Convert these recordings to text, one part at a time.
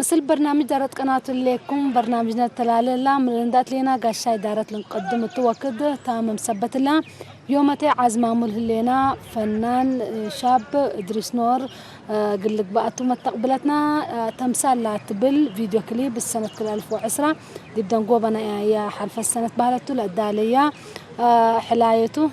مثل برنامج دارت قناة لكم برنامجنا التلالة من رندات لينا قاشاي دارت لنقدم التوكد تام مثبت لها يومتي عزمامل هلينا فنان شاب إدريس نور قل لك بقى مستقبلتنا تمثال لا تبل فيديو كليب السنة 2010 جدا قوبنا يا حرف السنة بهالتو للدالية حلايته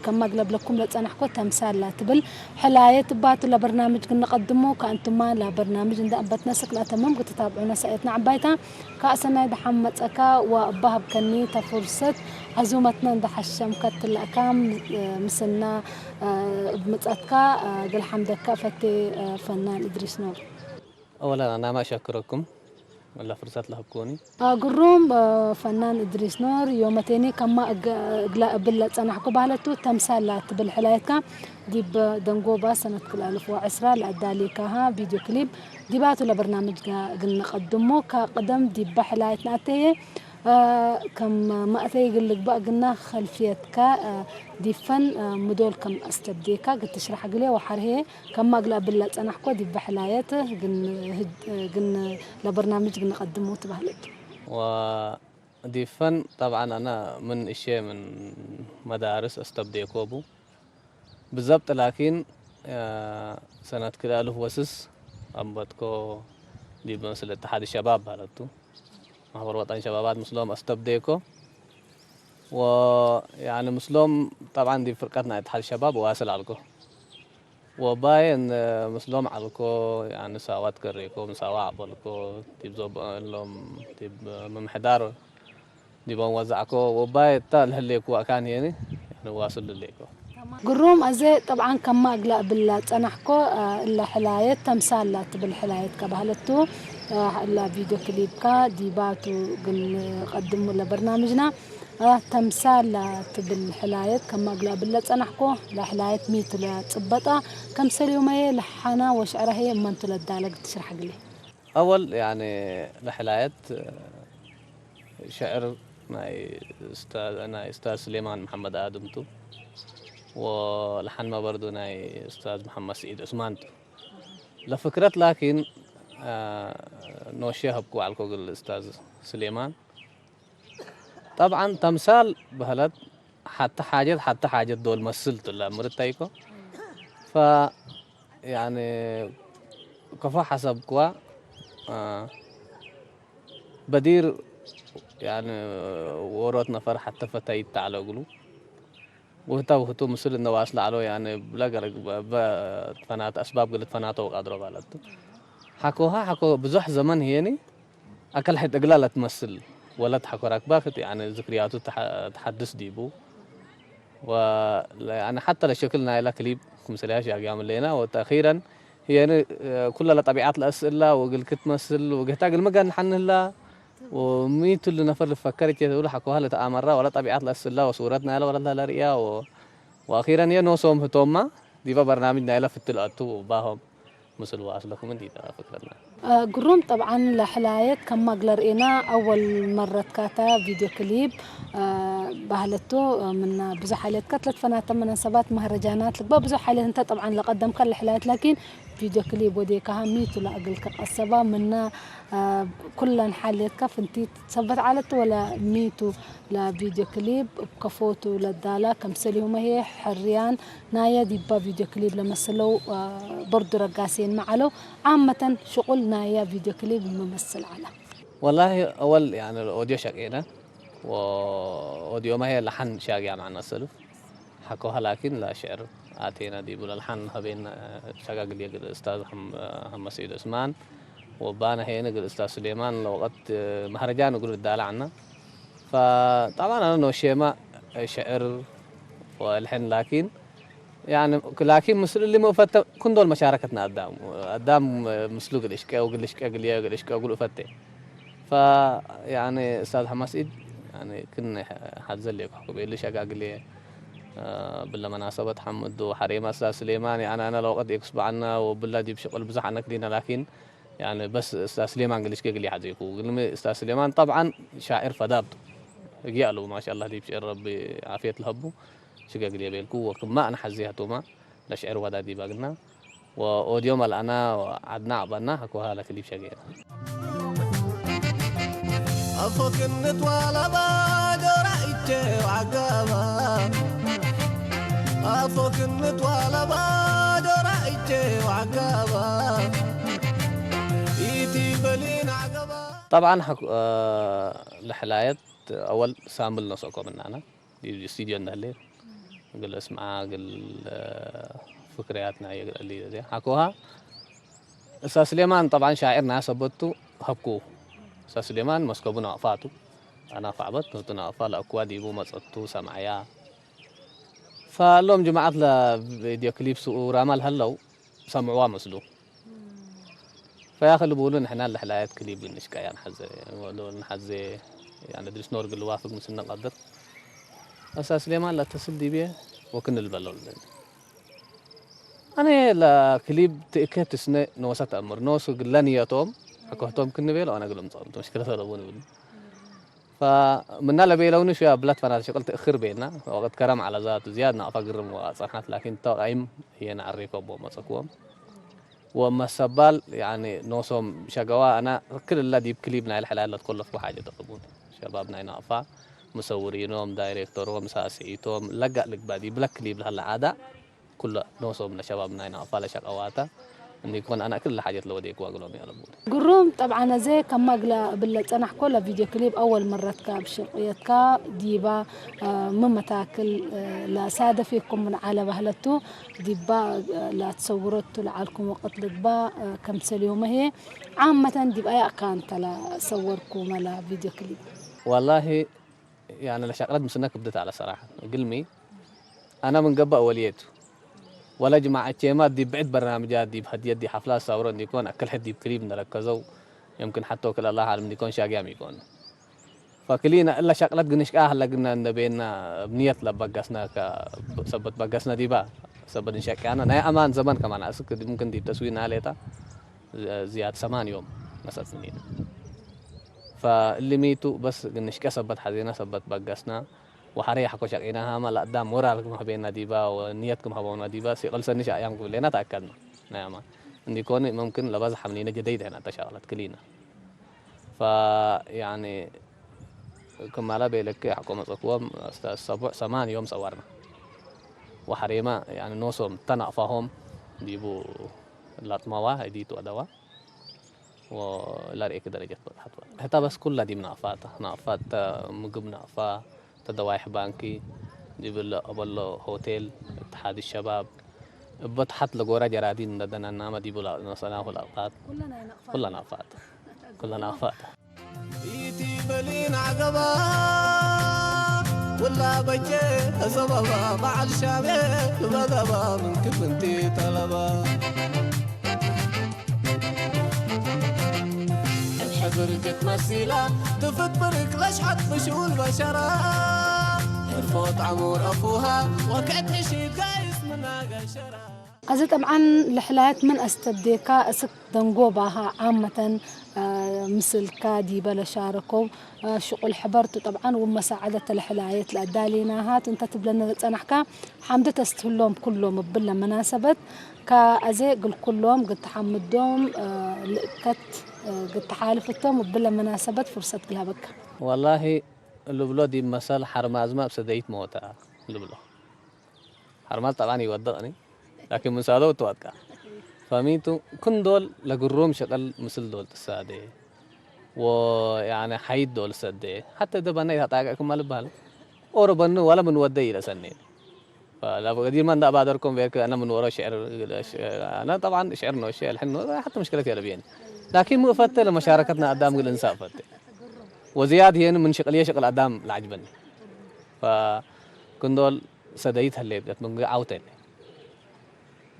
كما قلب لكم لتصنحكم تمثال لا تبل حلاية باتو لبرنامج كنا نقدمه كأنتم ما لبرنامج عند أبتنا سكنا تمام قد تتابعونا ساعتنا عبايتا كأسنا محمد أكا وأبها بكني تفرصت عزومتنا عند حشم كتل أكام مسنا بمتأكا قل حمدك فتي فنان إدريس نور. أولا أنا ما أشكركم ولا فرصة لهبكوني قروم فنان إدريس نور يومتيني كما أقلا بلا تصنحكو بالتو تمثالات بالحلايتك ديب دنقوبة سنة 2010 لأداليكها فيديو كليب ديباتو لبرنامج قلنا قدمو كقدم ديب حلايتنا أتيه كم ما أتي يقول لك بقى قلنا خلفيتك ديفن مدول كم استبديكا قد تشرح قلي وحره كما أقلا بلا تصنحكو ديب حلايته قلنا لبرنامج قلنا قدمو تبهلتو ودي فن طبعا أنا من إشياء من مدارس أستبدي كوبو بالضبط لكن سنة كده ألف وسس أمبتكو دي مثل اتحاد الشباب هلتو محور وطني شبابات مسلوم أستبديكو ويعني مسلوم طبعا دي فرقتنا اتحاد الشباب واصل عليكو وباين مسلوم عليكو يعني ساوات كريكو مساواة عبالكو تيب زوب لهم تيب ممحدار دي بنوزعكو وباي تال هليكو أكان يعني واصل لليكو قروم أزي طبعا كما أقلق بالله تنحكو إلا حلاية تمثالات بالحلاية كبهلتو إلا فيديو كليب كا ديباتو قدموا لبرنامجنا تمثالات بالحلاية كما أقلق بالله تنحكو لحلاية ميت لتبطة كم سليومية لحنا وشعرها هي منتو للدالة تشرح لي أول يعني لحلاية شعر أنا أستاذ سليمان محمد آدمتو ولحن ما برضو ناي أستاذ محمد سعيد عثمان لفكرة لكن نوشيها بكو على الأستاذ سليمان طبعا تمثال بهلت حتى حاجات دول مثلت لا مرتايكو ف يعني كفا حسب كوا بدير يعني وروت نفر حتى فتايت تعالى قلو وهتو مثل انه واصل على يعني بلا فنات اسباب قلت فناته وقادروا بالت حكوا بزح زمن هيني اكل حد اقلال تمثل ولا تحكوا راكباخت يعني ذكرياته تحدث ديبو ويعني حتى لشكلنا الى كليب كمثلهاش ايام لينا وتاخيرا هي يعني كلها طبيعات الاسئله وقلت تمثل وقلت المكان حن الله وميت اللي نفر فكرت يقول حكوها لتامر ولا طبيعات الاسئله وصورتنا ولا لا رئيا واخيرا هي نوصوم هتوما دي برنامجنا الى في التلاتو وباهم مثل واصلكم انت فكرتنا قروم طبعا لحلاية كما قلرئنا أول مرة كاتا فيديو كليب بهلتو من بزح حالات كتلت فنات مناسبات مهرجانات لك بزح حالات انت طبعا لقدم كل حلايات لكن فيديو كليب وديكها ميتو لأقل كقصبة منا كل حالات كف انتي تثبت على ولا ميتو لفيديو كليب بكفوتو للدالة كمثلهم هي حريان نايا ديبا فيديو كليب لمثلوا برضو رقاسين معلو عامة شغل نايا فيديو كليب ممثل على والله اول يعني الاوديو شقينا واوديو ما هي لحن شاقية معنا السلف حكوها لكن لا شعر آتينا دي بولا الحن هبين شقاق لي الأستاذ محمد سيد عثمان وبانا هنا الأستاذ سليمان لو وقت مهرجان وقول الدالة عنا فطبعا أنا نوشيما شعر والحن لكن يعني لكن مثل اللي مفتة كن دول مشاركتنا قدام مسلوق الإشكاء وقل الإشكاء قل يا قل الإشكاء وقل فتة فيعني أستاذ محمد سيد يعني كنا حتزل لي حكوا بيقول لي شقاق لي بالله مناسبة حمد وحريم أستاذ سليمان يعني أنا لو قد يكسب عنا وبالله دي بشغل بزح عنك دينا لكن يعني بس أستاذ سليمان قال ليش قال لي حزيكو قال لي أستاذ سليمان طبعا شاعر فدابته قالوا ما شاء الله دي بشعر ربي عافية الهبو شقاق لي بيلكو وكما أنا حزيها توما لشعر ودادي باقنا وأوديوم الأنا عدنا عبنا حكوها لكليب شقينا أفوك النتوالى بعد رأيتي وعقابا أفوك النتوالى بعد رأيتي وعقابا إيتي بلين عقابا. طبعا الحلايات أول سامبل نسوكو مننا دي استديو الليل قل اسمعها قل فكرياتنا هي اللي دي حكوها. أستاذ سليمان طبعا شاعرنا سبتو هبكو أستاذ سليمان مسكوبنا وقفاتو أنا فعبت نتنا أفال أكوادي بو مسطو سمعيا فاللهم جماعة لا فيديو كليب ورامال هلو سمعوا مسلو فياخلوا بيقولوا احنا الحلايات كليب النشكا يعني حزة يقولوا نحزة يعني درس نور قل وافق مسلنا نقدر أستاذ سليمان لا تصل دي بيه وكن البلول أنا لا كليب تأكد تسنى نوسة أمر نوسو قلاني يا توم حكوهتهم كن بيلو أنا قلهم صار مشكلة صاربوني بني فمن لا بيلوني شوية بلاد فانا شغل تأخر بيننا وقت كرم على ذات زياد نافقر وصحنات لكن تقيم هي نعرفه بومسكوم وما سبال يعني نوسم شقوا أنا كل الذي بكليبنا الحلال كله في حاجة تطلبون شبابنا نافع مصورينهم دايركتورهم ساسيتهم لقى لك بعدي بلا كليب لهالعادة كل نوسم شبابنا نافع لشقواته إن يكون أنا كل حاجة لو ديك واقولهم يا ربون. قروم طبعا زي كم مقلة بالله كل فيديو كليب أول مرة بشقيتك ديبا من متاكل لا سادة فيكم من على بهلتو ديبا لا تصورتوا لعالكم وقت لدبا كم سليوم هي عامة ديبا يا كانت لا صوركم لا فيديو كليب. والله يعني لشغلات مسنك بدت على صراحة قلمي أنا من قبل أوليته ولا جماعة شيمات دي بعد برنامجات دي بهدية دي حفلات صورون دي يكون أكل حد بكليب نركزوا يمكن حتى وكل الله عالم يكون شاقيام يكون فكلينا إلا شغلات قنش هلا قلنا إن بيننا بنية لبقسنا كسبت بقسنا دي بقى سبت نشك أنا ناي أمان زمان كمان أسك دي ممكن دي تسوين عليها زياد 8 يوم مثلا سنين فاللي ميتو بس قنش كسبت حزينة سبت بقسنا وحري حكوا شقيناها ما لا قدام ورالكم حبينا ديبا ونيتكم حبونا ديبا سيقل سنش أيام كلنا تأكدنا نعم إن يكون ممكن لباز حملينا جديد هنا تشغلت كلينا فيعني كما لا بيلك حكومة أقوام السبع 8 يوم صورنا وحريما يعني نوصم تنقفهم ديبو لاتموا هديتو أدوا ولا رأيك درجة حتى حتى بس كلها دي نافات مقب نافا تدوايح بانكي جبل أبل هوتيل اتحاد الشباب بتحط لجورا جرادين ندنا نام دي بلا نصنعه الأوقات كلنا نافات كلنا نافات إيتي بلين عقبا ولا بجي سببا مع الشباب بذبا من كفنتي طلبا حضرتك مسيلة تفت برك لشحت مشغول بشرة حرفوت عمور أفوها وقت هشي قايس منا قشرة. أزي طبعا الحلايات من أستبديكا أسك دنقوبها عامة مثل كادي بلا شاركو شغل حبرتو طبعا ومساعدة الحلايات الأدالينا هات انت تبلنا تنحكا حمد تستهلهم كلهم بلا مناسبة كأزي قل كلهم قد تحمدهم لقت قد تحالفتهم بلا مناسبة فرصة قلها بك والله اللبلو دي مثل حرماز ما بسديت موتا اللبلو حرماز طبعا يودقني لكن مساعدة وتواتكا فميتو كن دول لقروم شغل مثل دول تساعدي ويعني حيد دول سدي حتى إذا بنا يتعاقكم مال بال أو بنو ولا من ودي إلى سنين فلا بقدر ما ندأ بادركم بيرك أنا من ورا شعر أنا طبعا شعرنا والشيء الحين حتى مشكلتي على بيني لكن مو فتة لمشاركتنا قدام الإنسان فتة وزياد هي من شغل يشغل قدام العجبني فكن دول سديتها اللي بجت من عوتين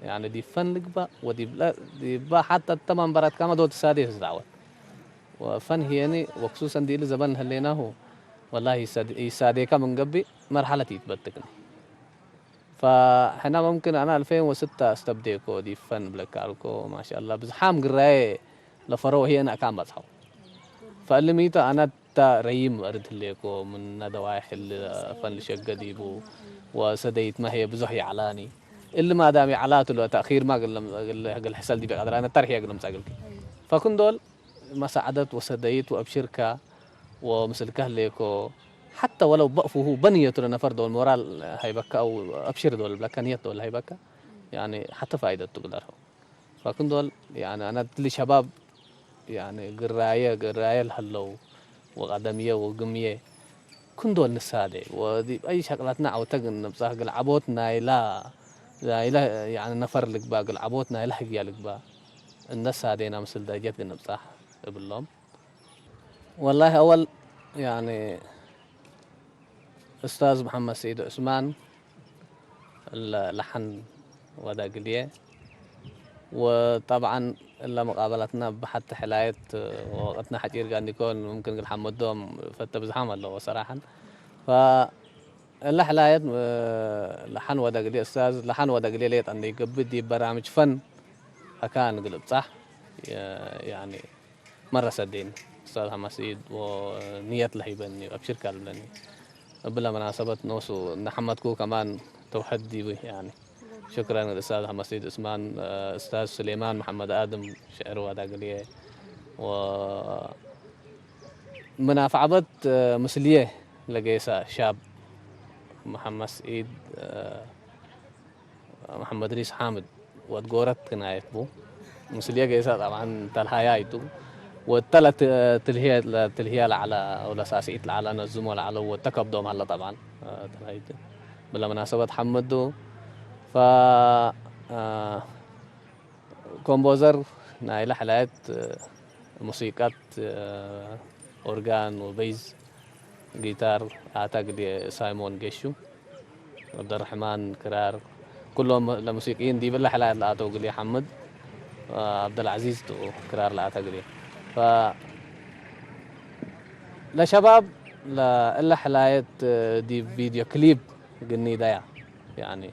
يعني دي فن لقبا ودي بلا دي با حتى التمام برات كما دول تسادي دعوة وفن هيني وخصوصا دي اللي زبان هليناه والله يسادي من قبي مرحلة يتبتكني فحنا ممكن أنا 2006 استبديكو دي فن بلكاركو ما شاء الله بزحام قراي لفرو هي أنا كان بصحو فاللي ميتا أنا تا ريم أرد ليكو من دوايح الفن لشقة ديبو وسديت ما هي بزحي علاني اللي ما دام علات ولا تأخير ما قل حصل دي بقدر أنا ترحي أقول مساقلك فكن دول مساعدت وسديت وأبشرك ومسلكه ليكو حتى ولو بقفوا هو بنية لنفر دول مورال هيبكى أو أبشر دول بلكانية دول هيبكى يعني حتى فائدة تقدرها فكن دول يعني أنا تلي شباب يعني قراية الهلو وقدمية وقمية كن دول نسادة ودي أي شغلاتنا أو تجن بصح قلعبوتنا لا يعني نفر لك با قلعبوتنا لا حقيا لك با الناس هادينا مثل درجات قلنا بصح باللوم والله أول يعني أستاذ محمد سيد عثمان اللحن ودا قليه وطبعا إلا مقابلتنا بحتى حلاية وقتنا حجير قاعد يكون ممكن الحمد دوم فتة بزحام الله صراحة فإلا حلاية لحن ودا قليه أستاذ لحن ودا قليه ليت عندي قبدي برامج فن أكان قلب صح يعني مرة سدين أستاذ محمد سيد ونية لهيبني وأبشر كالبني بلا مناسبة نوسو نحمدكو كمان توحدي يعني شكرا للأستاذ محمد سيد عثمان أستاذ سليمان محمد آدم شعر ودا قليه و منافعبت مسلية لقيسا شاب محمد سعيد محمد ريس حامد وتقورت كنايت بو مسلية قيسا طبعا تلهايايتو والثلاث تلهية على ولا ساسيت على نزموا على وتكب دوم هلا طبعا تلهايت بلا مناسبة حمدو ف كومبوزر نايلة حلقات موسيقات أورغان وبيز جيتار أعتقد سايمون جيشو عبد الرحمن كرار كلهم الموسيقيين دي بالله حلقات لا أتوقع حمد عبد العزيز تو كرار لا أتوقع ف لا شباب لا إلا حلقات دي فيديو كليب قلني دايا يعني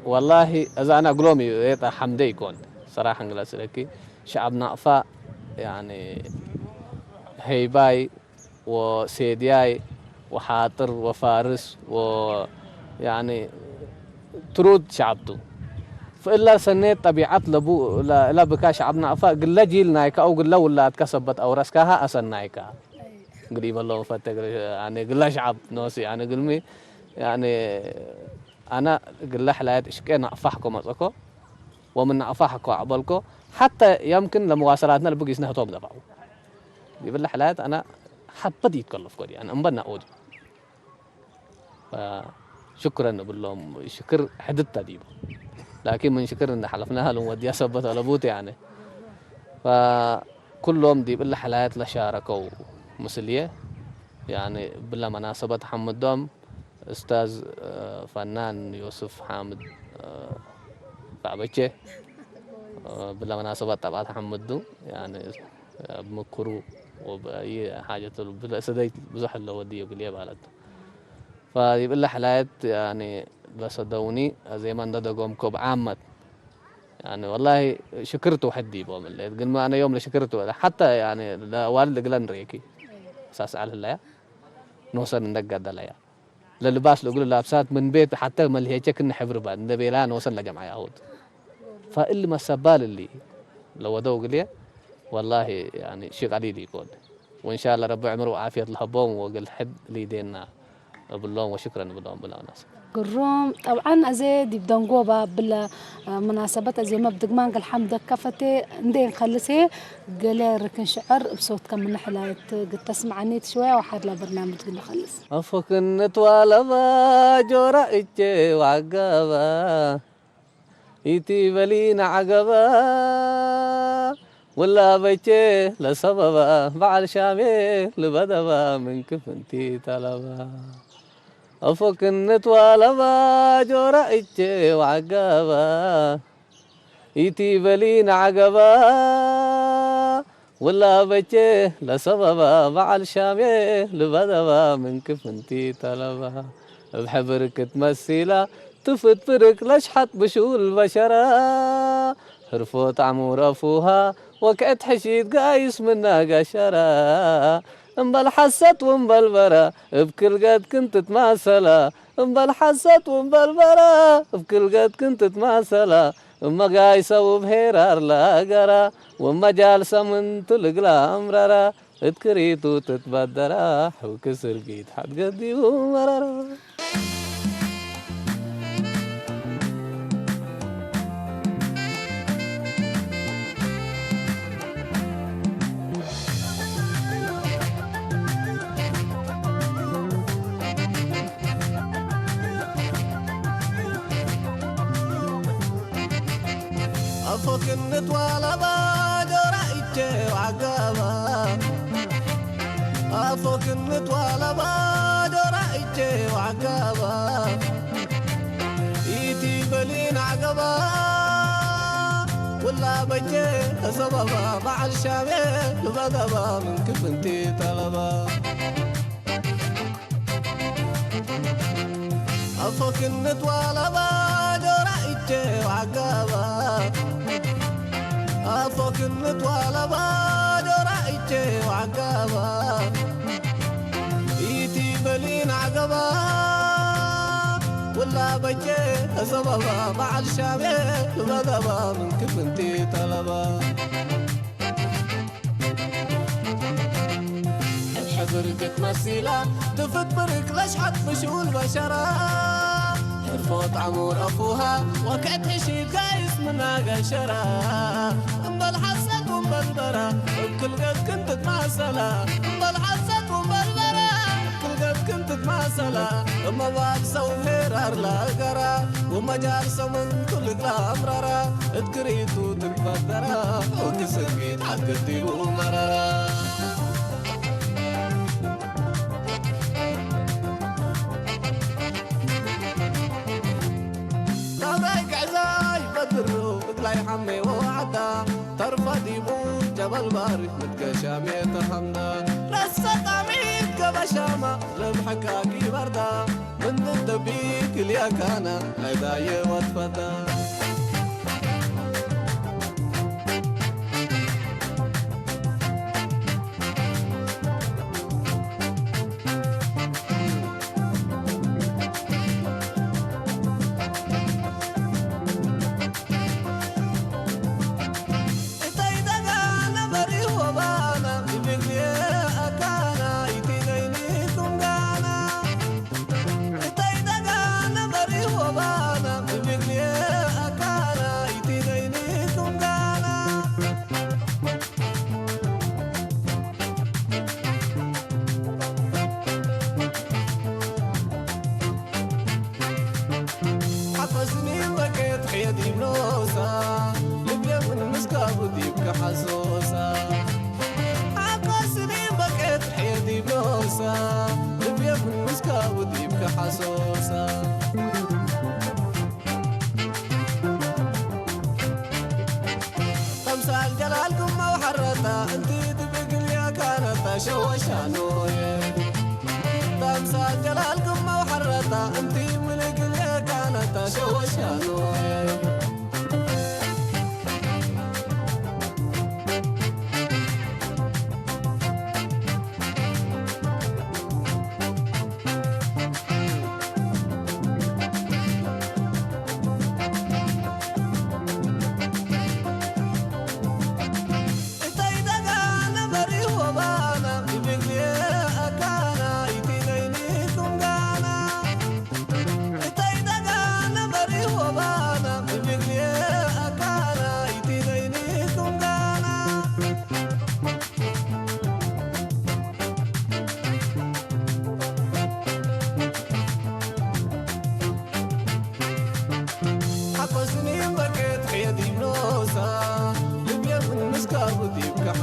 والله إذا أنا أقولهم يتا حمدي يكون صراحة نقول لك شعبنا أفا يعني هيباي وسيدياي وحاطر وفارس ويعني ترود شعبته فإلا سنة طبيعة لبو لا بكا شعبنا أفا قل جيل نايكا أو قل ولا تكسبت أو رسكاها أسن نايكا قريب الله فتك يعني قل شعب نوسي يعني قلمي يعني أنا قل حلايات إشكينا أفحكم أصكو ومن أفحكو عبالكو حتى يمكن لمواصلاتنا اللي بقيسنا هتوب دفعو يقول لي حالات أنا حبدي يتكلف كودي أنا أمبنا أودي فشكرا بالله شكر حددت ديبو لكن من شكر إن حلفناها لهم ودي أثبت على بوتي يعني فكلهم دي بالله حالات لا شاركوا مسلية يعني بالله مناسبة حمد دوم أستاذ فنان يوسف حامد بعبتشي بالله مناسبة طبعا حمدو يعني بمكرو وبأي حاجة بلا سديت بزح اللي وديه قليه بالد فيبقى له حالات يعني بصدوني زي ما ندقوم كوب عامة يعني والله شكرته حدي بوم اللي قل ما أنا يوم لشكرته حتى يعني والد قلن ريكي أساس على الله نوصل ندق دليا للباس لو قول لابسات من بيت حتى ما اللي هي كنا حبر بعد نبي لا نوصل لجمع يهود فاللي ما سبال اللي لو ودو قليه والله يعني شيء قليل يكون وإن شاء الله رب عمره وعافية الهبوم وقل حد ليدينا بالله وشكرا بالله بالله ناس قروم طبعا أزيد يبدون قوبة بلا مناسبات زي ما بدقمان قال حمد كفتي ندين خلصي قال ركن شعر بصوت كم من حلاية قد تسمعني شوية وحد لا برنامج قلنا خلص أفك نتوالبا جورا إتشي وعقابا إتي بلين عقبا ولا بيتي لسببا بعد شامي لبدبا من كفنتي طلبا أفك نتوالبا جورا إتشي وعقابا إتي بلين عقبا ولا بيتي لسببا بعد شامي لبدبا من كفنتي طلبا بحبرك تمثيلا تفت برك لشحت بشول بشرا هرفوت عمور أفوها وكأت حشيد قايس منا قشرا انبل حست وانبل برا بكل قد كنت تماثلا بالحسد وبالبرا بكل قد كنت تماثلا وما قايسة وبهيرار لا قرا وما جالسة من تلق لا أمررا تكريتو تتبدرا وكسر قيد حد قدي ومررا أفوك النتوالى بادر رأيتي وعقابا أفوك النتوالى بادر رأيتي وعقابا إيتي بلين عقبا ولا بجي سببا مع الشامي لبدبا من كفنتي طلبا أفوك النتوالى بادر رأيتي وعقابا أفوك النتوالى بادر رأيتي وعقابا إيتي بلين عقبا ولا بجي سببا مع الشامي لبدبا من كفنتي طلبا حضرتك مسيلة تفت برك لشحت مشغول بشرة حرفوت عمور أفوها وكعد عشيد قايس منا قشرة بالحسد وبالبرا بكل قد كنت تماثلا بالحسد وبالبرا بكل قد كنت تماثلا وما باقسة وهيرار لا قرا وما جالسة من كل أمررا تكريتو تتبدرا وكسكيت حد قدي ومررا لا يحمي وعدا ترفضي بون جبل بارك متكشامي تحمدا رصة عميد كبشامة لمحكاكي بردا من الدبيك الياكانا عداي واتفدا حيدي بنوسا لبيا من مسكاب وديبك حسوسا عقا سنين بكيت حيدي بنوسا لبيا من مسكاب وديبك حسوسا خمسة الجلالكم وحرتا انتي تبقل يا كانت شوشانوية خمسة الجلالكم وحرتا انتي ملقل يا كانت شوشانوية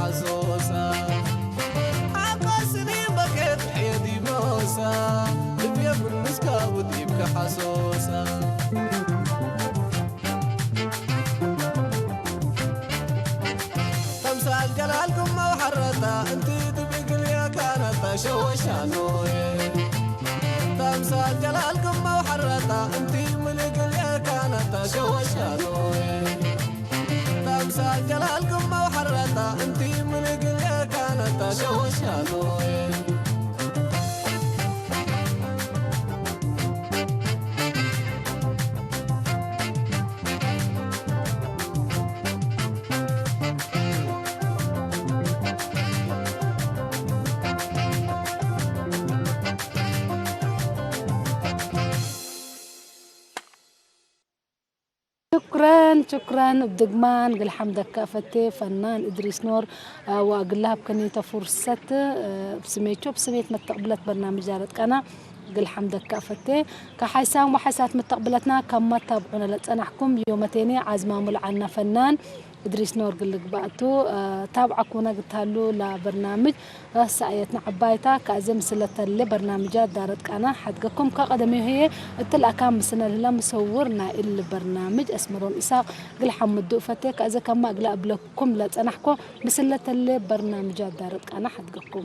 حسوسا عقا سنين بكيت حيدي بنوسا لبيا بالمسكا وديبك حسوسا خمسة الجلالكم وحرتا انتي تبقل يا كانت شوشانوية خمسة الجلالكم وحرتا انتي ملقل يا كانت شوشانوية خمسة جلالكم وحرتا انتي ملك اللي كانت شوشانوية شكرا بدقمان قل حمدك فتي فنان إدريس نور وأقول لها بكنيته فرصة بسميتشو بسميت متقبلت برنامج جارتك أنا قل حمدك فتي كحيسان وحيسات متقبلتنا كما تابعونا لتنحكم يومتيني عزمام العنا فنان إدريس نور قل لك بقتو تابعكونا قلت له لبرنامج سايتنا عبايتا كأزم سلة اللي برنامجات دارتك أنا حدقكم كقدمي هي التل أكام سنة للا مصورنا البرنامج اسمرون إساق قل حمد فتي كأزا كما أقلق لكم لتنحكم بسلة اللي برنامجات دارتك أنا حدقكم